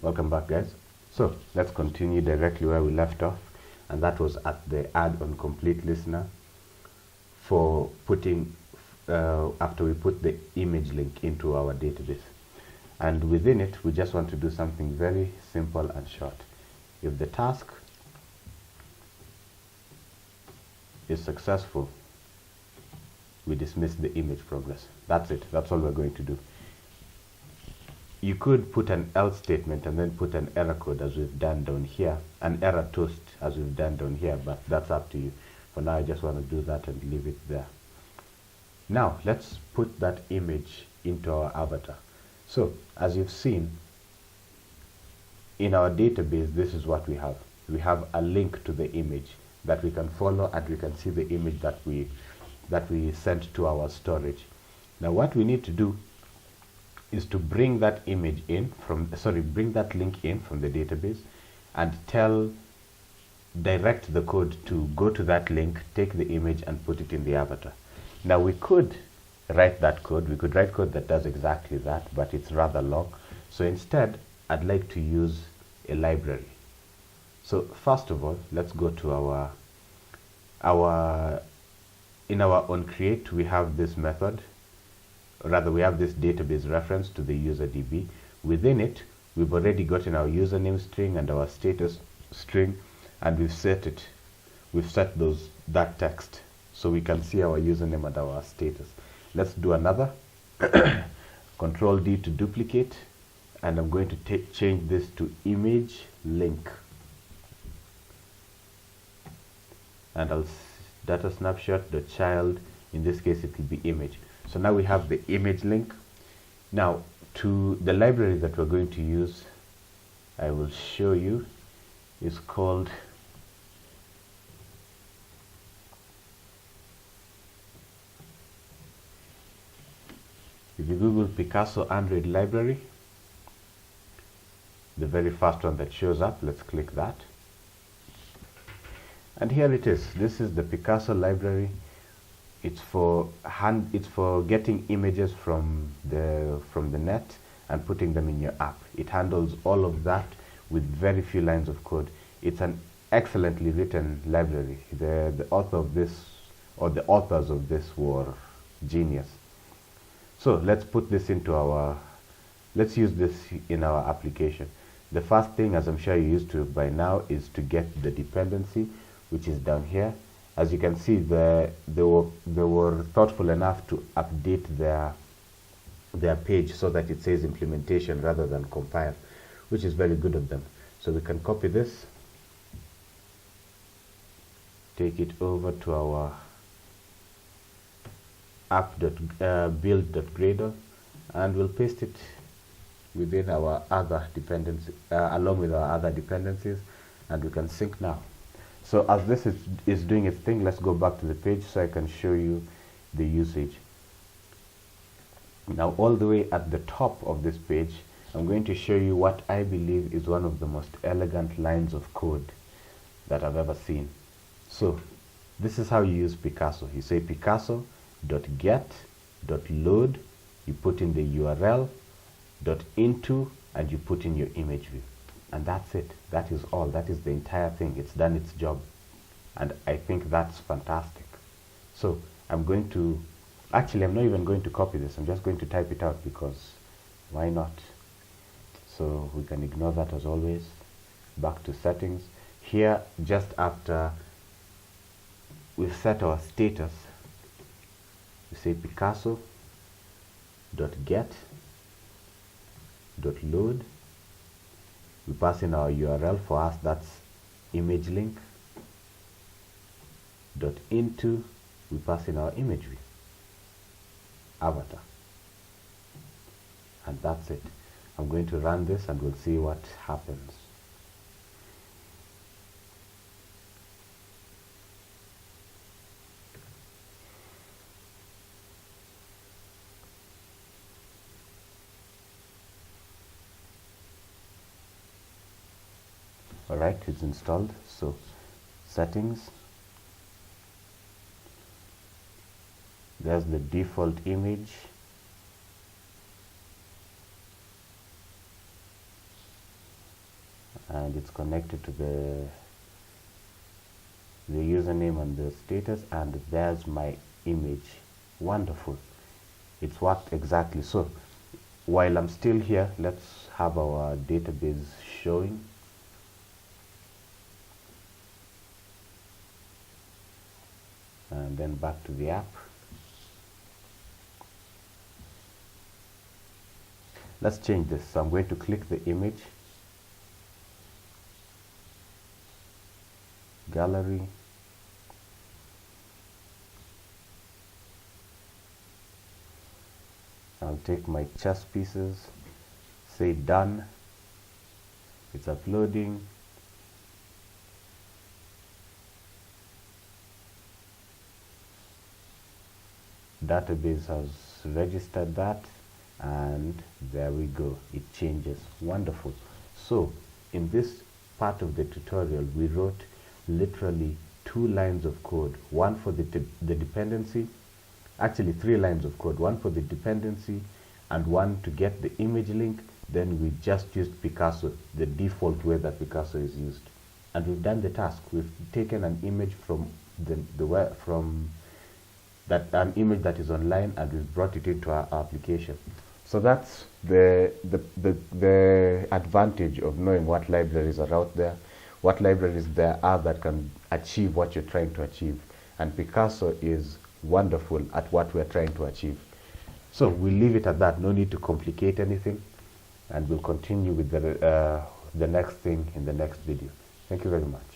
Welcome back, guys. So let's continue directly where we left off, and that was at the add on complete listener for putting after we put the image link into our database. And within it, we just want to do something very simple and short. If the task is successful, we dismiss the image progress. That's it. That's all we're going to do. You could put an else statement and then put an error code as we've done down here, an error toast as we've done down here, but that's up to you. For now, I just want to do that and leave it there. Now, let's put that image into our avatar. So, as you've seen, in our database, this is what we have. We have a link to the image that we can follow, and we can see the image that we sent to our storage. Now, what we need to do is to bring that image in from, bring that link in from the database and direct the code to go to that link, take the image and put it in the avatar. Now we could write that code. We could write code that does exactly that, but it's rather long. So instead, I'd like to use a library. So first of all, let's go to in our onCreate, we have this method. Rather, we have this database reference to the user DB. Within it, we've already gotten our username string and our status string, and we've set that text so we can see our username and our status. Let's do another. Control D to duplicate, and I'm going to change this to image link, and I'll data snapshot the child. In this case, it will be image. So now we have the image link. Now, to the library that we're going to use, I will show you, is called if you Google Picasso Android library, the very first one that shows up, let's click that. And here it is. This is the Picasso library. It's for getting images from the net and putting them in your app. It handles all of that with very few lines of code. It's an excellently written library. The author of this, or the authors of this, were genius. So let's put this let's use this in our application. The first thing, as I'm sure you're used to by now, is to get the dependency, which is down here. As you can see, they were thoughtful enough to update their page so that it says implementation rather than compile, which is very good of them. So we can copy this, take it over to our app.build.gradle, and we'll paste it within our other dependency, along with our other dependencies, and we can sync now. So as this is doing its thing, let's go back to the page so I can show you the usage. Now, all the way at the top of this page, I'm going to show you what I believe is one of the most elegant lines of code that I've ever seen. So this is how you use Picasso. You say picasso.get.load, you put in the URL, .into, and you put in your image view. And that's it. That is all. That is the entire thing. It's done its job. And I think that's fantastic. So I'm going to, actually, I'm not even going to copy this. I'm just going to type it out, because why not? So we can ignore that as always. Back to settings. Here, just after we've set our status, we say picasso.get.load. We pass in our URL. For us, that's image link. .into, we pass in our image view, avatar, and that's it. I'm going to run this and we'll see what happens. Alright, it's installed. So settings, there's the default image. and it's connected to the username and the status, and there's my image. Wonderful. It's worked exactly. So while I'm still here, let's have our database showing. And then back to the app. Let's change this. So I'm going to click the image, gallery, I'll take my chess pieces, say done, it's uploading. Database has registered that, and there we go, it changes. Wonderful. So in this part of the tutorial, we wrote literally 2 lines of code, one for the dependency, actually 3 lines of code, one for the dependency and one to get the image link. Then we just used Picasso, the default way that Picasso is used, and we've done the task. We've taken an image from an image that is online, and we've brought it into our application. So that's the advantage of knowing what libraries are out there, what libraries there are that can achieve what you're trying to achieve. And Picasso is wonderful at what we're trying to achieve. So we'll leave it at that. No need to complicate anything, and we'll continue with the next thing in the next video. Thank you very much.